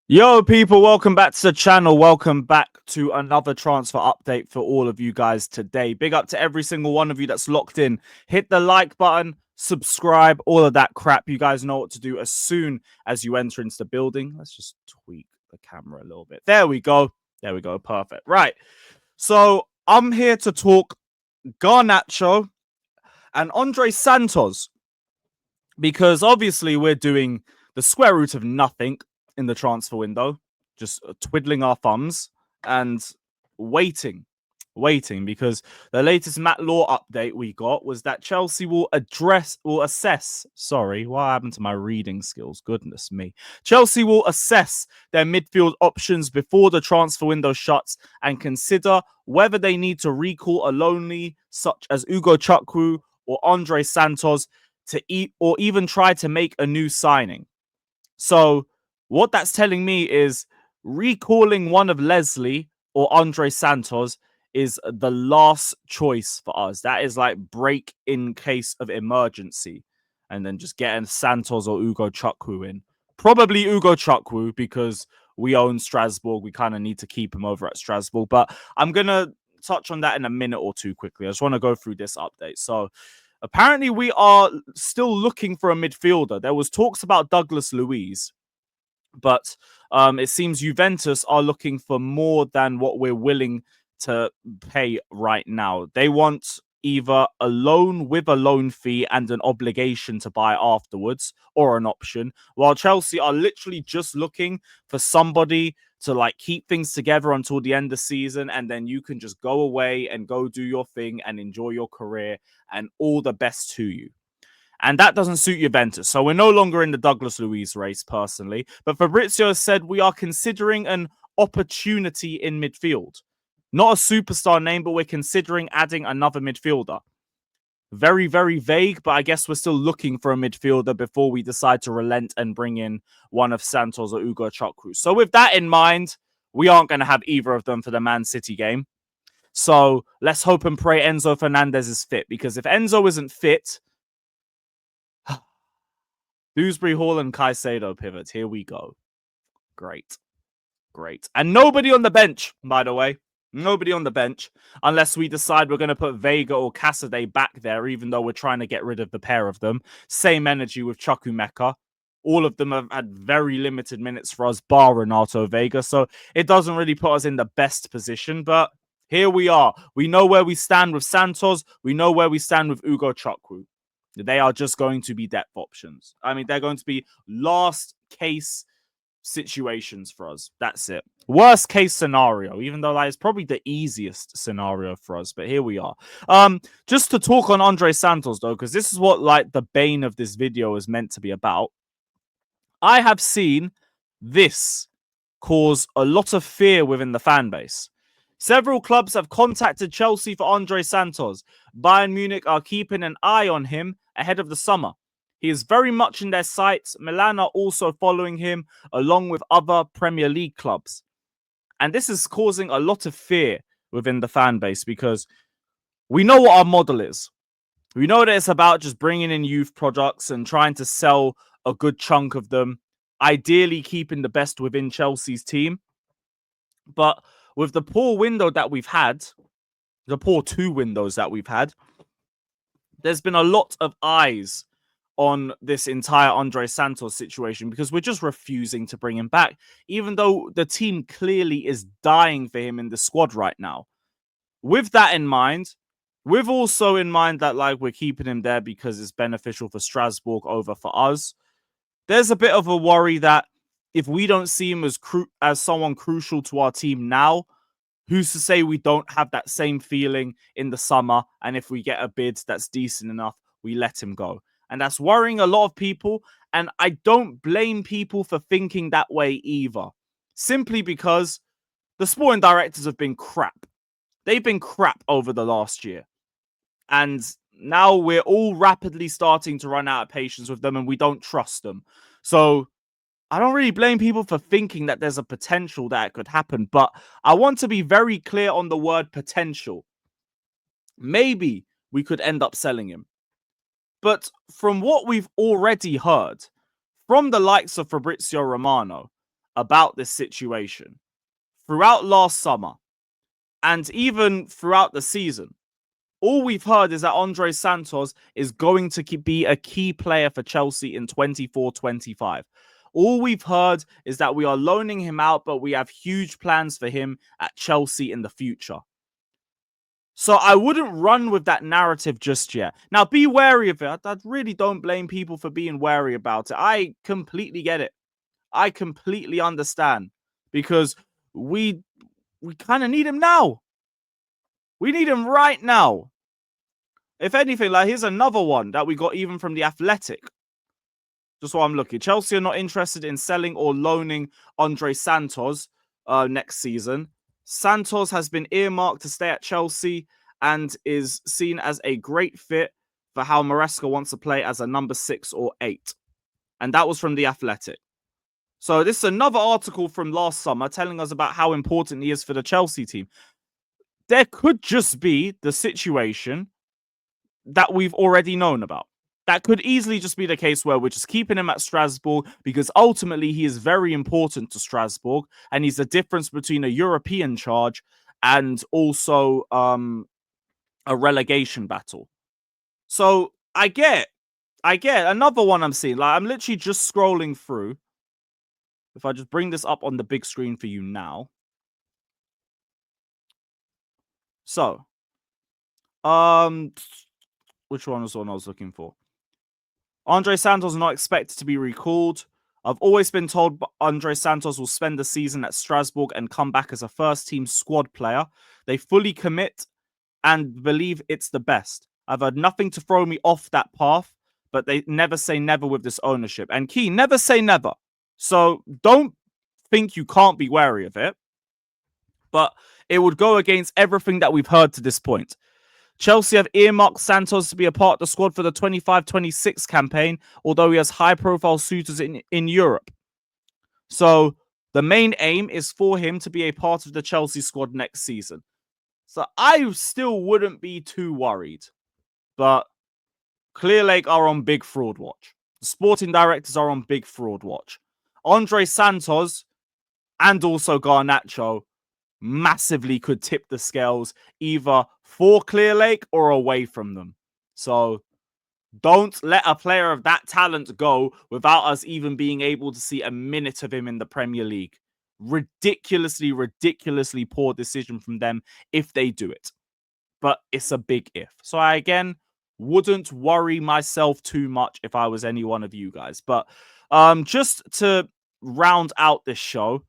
Yo, people, welcome back to the channel. Welcome back to another transfer update for all of you guys today. Big up to every single one of you that's locked in. Hit the like button, subscribe, all of that crap. You guys know what to do as soon as you enter into the building. Let's just tweak the camera a little bit. There we go. There we go. Perfect. Right. So I'm here to talk Garnacho and Andrey Santos because obviously we're doing the square root of nothing in the transfer window, just twiddling our thumbs and waiting because the latest Matt Law update we got was that Chelsea will assess. Sorry, what happened to my reading skills? Goodness me. Chelsea will assess their midfield options before the transfer window shuts and consider whether they need to recall a loanee such as Ugo Chukwu or Andrey Santos to or even try to make a new signing. So what that's telling me is recalling one of Leslie or Andrey Santos is the last choice for us. That is like break in case of emergency. And then just getting Santos or Ugo Chukwu in. Probably Ugo Chukwu because we own Strasbourg. We kind of need to keep him over at Strasbourg. But I'm going to touch on that in a minute or two quickly. I just want to go through this update. So apparently we are still looking for a midfielder. There was talks about Douglas Luiz, but it seems Juventus are looking for more than what we're willing to pay right now. They want either a loan with a loan fee and an obligation to buy afterwards, or an option, while Chelsea are literally just looking for somebody to like keep things together until the end of the season, and then you can just go away and go do your thing and enjoy your career, and all the best to you. And that doesn't suit Juventus. So we're no longer in the Douglas Luiz race, personally. But Fabrizio has said we are considering an opportunity in midfield. Not a superstar name, but we're considering adding another midfielder. Very, very vague, but I guess we're still looking for a midfielder before we decide to relent and bring in one of Santos or Ugo Chukwu. So with that in mind, we aren't going to have either of them for the Man City game. So let's hope and pray Enzo Fernandez is fit, because if Enzo isn't fit, Dewsbury Hall and Caicedo pivot. Here we go. Great. And nobody on the bench, by the way. Nobody on the bench, unless we decide we're going to put Vega or Casadei back there, even though we're trying to get rid of the pair of them. Same energy with Chukwuemeka. All of them have had very limited minutes for us, bar Renato Vega. So it doesn't really put us in the best position, but here we are. We know where we stand with Santos. We know where we stand with Ugo Chukwu. They are just going to be depth options. I mean, they're going to be last case situations for us. That's it. Worst case scenario, even though that is probably the easiest scenario for us. But here we are. Just to talk on Andrey Santos, though, because this is what like the bane of this video is meant to be about. I have seen this cause a lot of fear within the fan base. Several clubs have contacted Chelsea for Andrey Santos. Bayern Munich are keeping an eye on him ahead of the summer. He is very much in their sights. Milan are also following him, along with other Premier League clubs. And this is causing a lot of fear within the fan base, because we know what our model is. We know that it's about just bringing in youth products and trying to sell a good chunk of them, ideally keeping the best within Chelsea's team. But with the poor window that we've had, the poor 2 windows that we've had, there's been a lot of eyes on this entire Andrey Santos situation, because we're just refusing to bring him back, even though the team clearly is dying for him in the squad right now. With that in mind, with also in mind that like we're keeping him there because it's beneficial for Strasbourg over for us, there's a bit of a worry that if we don't see him as someone crucial to our team now, who's to say we don't have that same feeling in the summer, and if we get a bid that's decent enough, we let him go. And that's worrying a lot of people, and I don't blame people for thinking that way either. Simply because the sporting directors have been crap. They've been crap over the last year. And now we're all rapidly starting to run out of patience with them, and we don't trust them. So I don't really blame people for thinking that there's a potential that it could happen, but I want to be very clear on the word potential. Maybe we could end up selling him. But from what we've already heard from the likes of Fabrizio Romano, about this situation throughout last summer and even throughout the season, all we've heard is that Andrey Santos is going to be a key player for Chelsea in 24-25. All we've heard is that we are loaning him out, but we have huge plans for him at Chelsea in the future. So I wouldn't run with that narrative just yet. Now, be wary of it. I really don't blame people for being wary about it. I completely get it. I completely understand because we kind of need him now. We need him right now. If anything, like here's another one that we got even from The Athletic. Just while I'm looking. Chelsea are not interested in selling or loaning Andrey Santos next season. Santos has been earmarked to stay at Chelsea and is seen as a great fit for how Maresca wants to play as a number 6 or 8. And that was from The Athletic. So this is another article from last summer telling us about how important he is for the Chelsea team. There could just be the situation that we've already known about. That could easily just be the case where we're just keeping him at Strasbourg because ultimately he is very important to Strasbourg and he's the difference between a European charge and also a relegation battle. So I get another one I'm seeing. Like I'm literally just scrolling through. If I just bring this up on the big screen for you now. So, which one was the one I was looking for? Andrey Santos is not expected to be recalled. I've always been told Andrey Santos will spend the season at Strasbourg and come back as a first-team squad player. They fully commit and believe it's the best. I've had nothing to throw me off that path, but they never say never with this ownership. And Key, never say never. So don't think you can't be wary of it, but it would go against everything that we've heard to this point. Chelsea have earmarked Santos to be a part of the squad for the 25-26 campaign, although he has high-profile suitors in Europe. So the main aim is for him to be a part of the Chelsea squad next season. So I still wouldn't be too worried. But Clear Lake are on big fraud watch. The sporting directors are on big fraud watch. Andrey Santos and also Garnacho massively could tip the scales either for Clear Lake or away from them. So don't let a player of that talent go without us even being able to see a minute of him in the Premier League. Ridiculously poor decision from them if they do it. But it's a big if. So I, again, wouldn't worry myself too much if I was any one of you guys. But just to round out this show,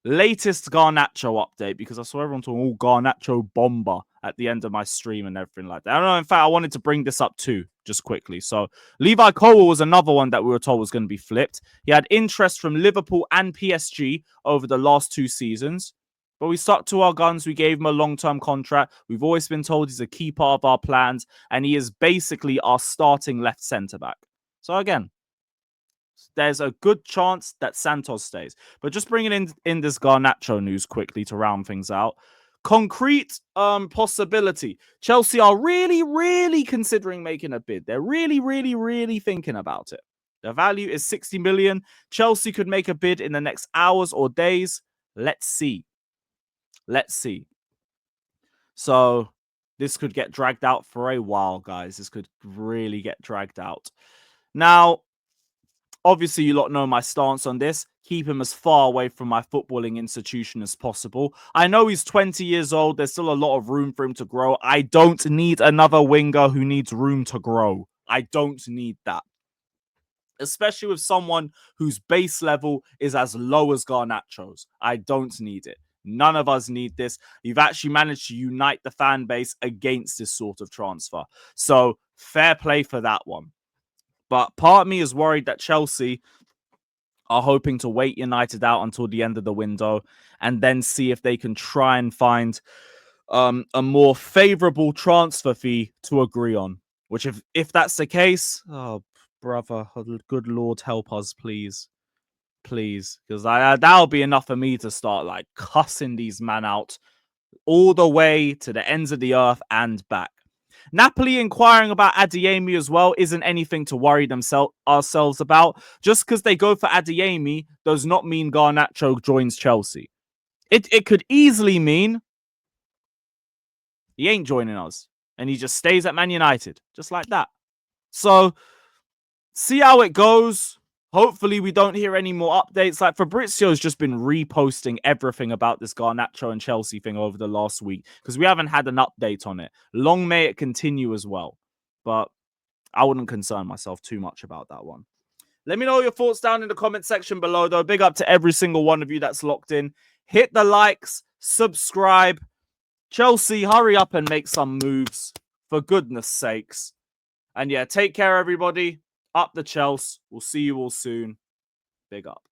latest Garnacho update, because I saw everyone talking, Garnacho bomber at the end of my stream and everything like that. I don't know. In fact, I wanted to bring this up too, just quickly. So Levi Colwill was another one that we were told was going to be flipped. He had interest from Liverpool and PSG over the last 2 seasons. But we stuck to our guns. We gave him a long-term contract. We've always been told he's a key part of our plans. And he is basically our starting left centre-back. So again, there's a good chance that Santos stays. But just bringing in this Garnacho news quickly to round things out. Concrete possibility. Chelsea are really considering making a bid. They're really thinking about it. The value is 60 million. Chelsea could make a bid in the next hours or days. Let's see. So this could get dragged out for a while, guys. This could really get dragged out. Now, obviously, you lot know my stance on this. Keep him as far away from my footballing institution as possible. I know he's 20 years old. There's still a lot of room for him to grow. I don't need another winger who needs room to grow. I don't need that. Especially with someone whose base level is as low as Garnacho's. I don't need it. None of us need this. You've actually managed to unite the fan base against this sort of transfer. So, fair play for that one. But part of me is worried that Chelsea are hoping to wait United out until the end of the window and then see if they can try and find a more favorable transfer fee to agree on. Which, if that's the case, oh, brother, good Lord, help us, please. Please, because that'll be enough for me to start like cussing these men out all the way to the ends of the earth and back. Napoli inquiring about Adeyemi as well isn't anything to worry ourselves about. Just because they go for Adeyemi does not mean Garnacho joins Chelsea. It could easily mean he ain't joining us and he just stays at Man United, just like that. So, see how it goes. Hopefully, we don't hear any more updates. Like, Fabrizio's just been reposting everything about this Garnacho and Chelsea thing over the last week because we haven't had an update on it. Long may it continue as well. But I wouldn't concern myself too much about that one. Let me know your thoughts down in the comment section below, though. Big up to every single one of you that's locked in. Hit the likes, subscribe. Chelsea, hurry up and make some moves, for goodness sakes. And yeah, take care, everybody. Up the Chelsea. We'll see you all soon. Big up.